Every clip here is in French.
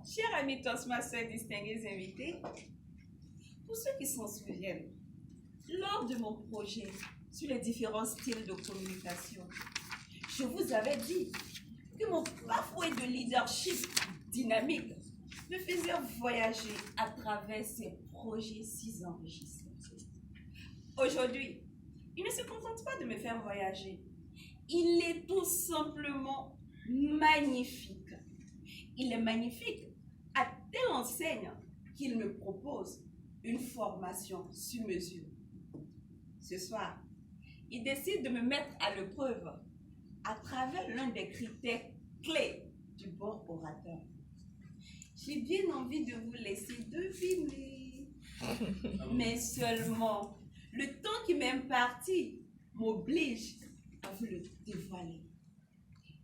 Chers amis Toastmasters, distingués invités, pour ceux qui s'en souviennent, lors de mon projet sur les différents styles de communication, je vous avais dit que mon bafouet de leadership dynamique me faisait voyager à travers ces projets si enrichissants. Aujourd'hui, il ne se contente pas de me faire voyager. Il est tout simplement magnifique. Il est magnifique à telle enseigne qu'il me propose une formation sur mesure. Ce soir, il décide de me mettre à l'épreuve à travers l'un des critères clés du bon orateur. J'ai bien envie de vous laisser deviner, mais seulement le temps qui m'est imparti m'oblige à vous le dévoiler.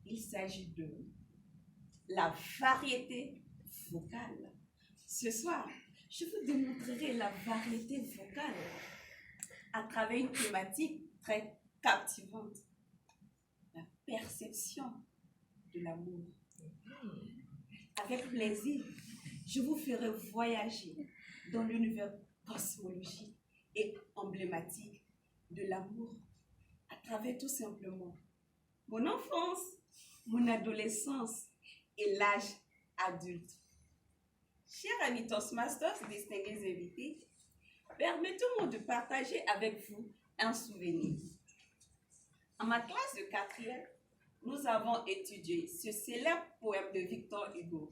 Il s'agit de la variété vocale. Ce soir, je vous démontrerai la variété vocale à travers une thématique très captivante, la perception de l'amour. Avec plaisir, je vous ferai voyager dans l'univers cosmologique et emblématique de l'amour à travers tout simplement mon enfance, mon adolescence et l'âge adulte. Chers amis Toastmasters, distingués invités, permettez-moi de partager avec vous un souvenir. En ma classe de 4e, nous avons étudié ce célèbre poème de Victor Hugo.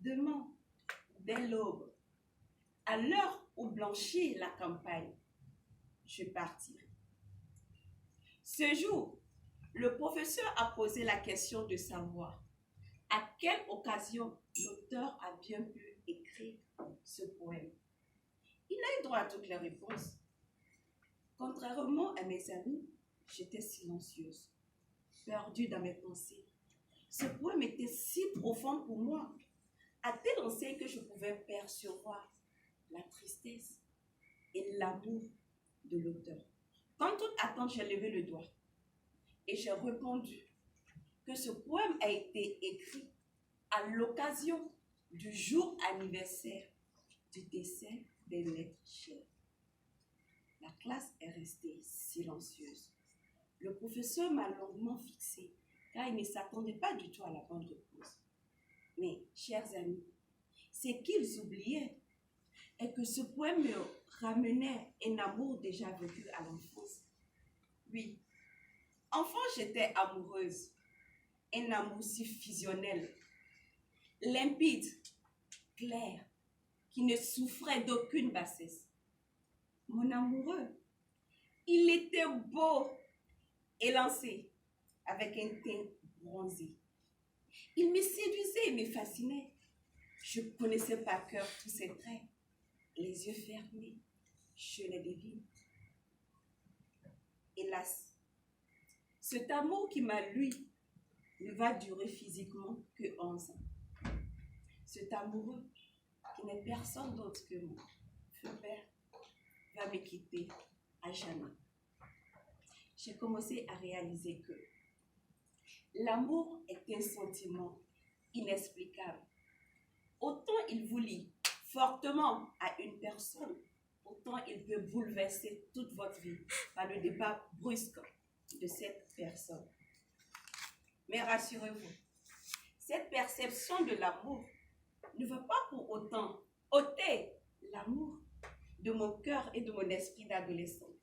Demain, dès l'aube, à l'heure où blanchit la campagne, je partirai. Ce jour, le professeur a posé la question de savoir à quelle occasion l'auteur a bien pu écrire ce poème. Il a eu droit à toutes les réponses. Contrairement à mes amis, j'étais silencieuse, perdue dans mes pensées. Ce poème était si profond pour moi, à telle enseigne que je pouvais percevoir la tristesse et l'amour de l'auteur. Sans toute attente, j'ai levé le doigt et j'ai répondu que ce poème a été écrit à l'occasion du jour anniversaire du décès d'un être cher. La classe est restée silencieuse. Le professeur m'a longuement fixé car il ne s'attendait pas du tout à la bonne réponse. Mais, chers amis, ce qu'ils oubliaient est que ce poème me ramenait un amour déjà vécu à l'enfance. Oui, enfant, j'étais amoureuse. Un amour si fusionnel, limpide, clair, qui ne souffrait d'aucune bassesse. Mon amoureux, il était beau, élancé, avec un teint bronzé. Il me séduisait et me fascinait. Je connaissais par cœur tous ses traits. Les yeux fermés, je les devine. Hélas, cet amour qui m'a lui ne va durer physiquement que 11 ans. Cet amoureux, qui n'est personne d'autre que moi, feu père, va me quitter à jamais. J'ai commencé à réaliser que l'amour est un sentiment inexplicable. Autant il vous lie fortement à une personne, autant il peut bouleverser toute votre vie par le départ brusque de cette personne. Mais rassurez-vous, cette perception de l'amour ne va pas pour autant ôter l'amour de mon cœur et de mon esprit d'adolescente.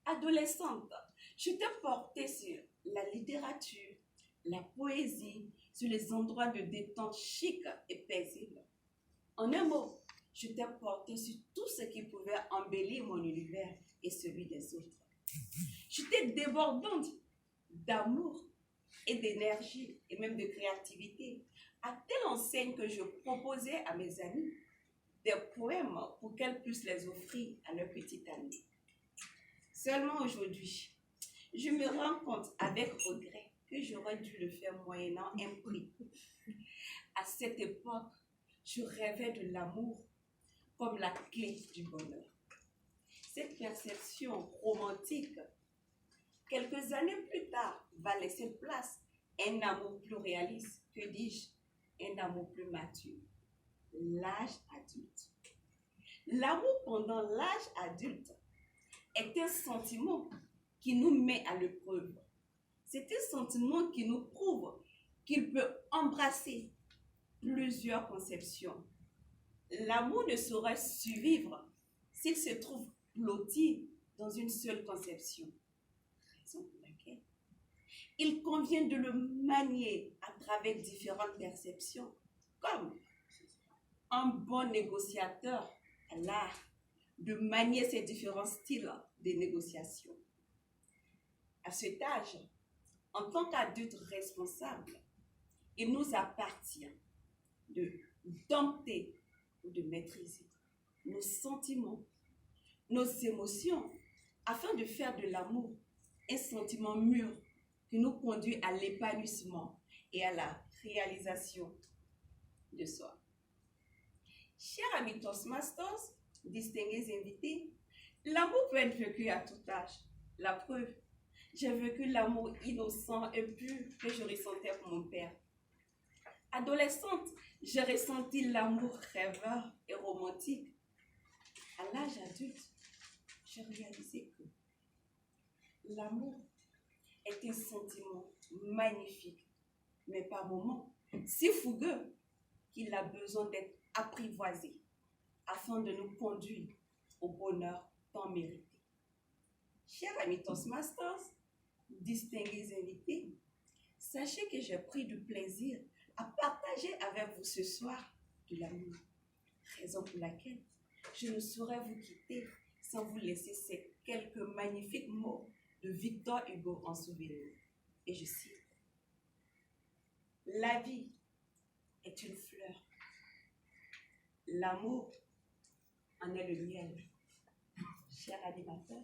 Adolescente, j'étais portée sur la littérature, la poésie, sur les endroits de détente chic et paisibles. En un mot, j'étais portée sur tout ce qui pouvait embellir mon univers et celui des autres. J'étais débordante d'amour et d'énergie et même de créativité, à telle enseigne que je proposais à mes amis des poèmes pour qu'elles puissent les offrir à leur petite amie. Seulement aujourd'hui, je me rends compte avec regret que j'aurais dû le faire moyennant un prix. À cette époque, je rêvais de l'amour comme la clé du bonheur. Cette perception romantique, quelques années plus tard, va laisser place à un amour plus réaliste, que dis-je, un amour plus mature, l'âge adulte. L'amour pendant l'âge adulte est un sentiment qui nous met à l'épreuve. C'est un sentiment qui nous prouve qu'il peut embrasser plusieurs conceptions. L'amour ne saurait survivre s'il se trouve blotti dans une seule conception. Raison pour laquelle il convient de le manier à travers différentes perceptions, comme un bon négociateur a l'art de manier ces différents styles de négociation. À cet âge, en tant qu'adulte responsable, il nous appartient de dompter ou de maîtriser nos sentiments, nos émotions, afin de faire de l'amour un sentiment mûr qui nous conduit à l'épanouissement et à la réalisation de soi. Chers amis Toastmasters, distingués invités, l'amour peut être vécu à tout âge. La preuve, j'ai vécu l'amour innocent et pur que je ressentais pour mon père. Adolescente, j'ai ressenti l'amour rêveur et romantique. À l'âge adulte, j'ai réalisé que l'amour est un sentiment magnifique, mais par moments si fougueux qu'il a besoin d'être apprivoisé afin de nous conduire au bonheur tant mérité. Chers amis Toastmasters, distingués invités, sachez que j'ai pris du plaisir à partager avec vous ce soir de l'amour, raison pour laquelle je ne saurais vous quitter sans vous laisser ces quelques magnifiques mots de Victor Hugo en souvenir. Et je cite: la vie est une fleur, l'amour en est le miel. Cher animateur.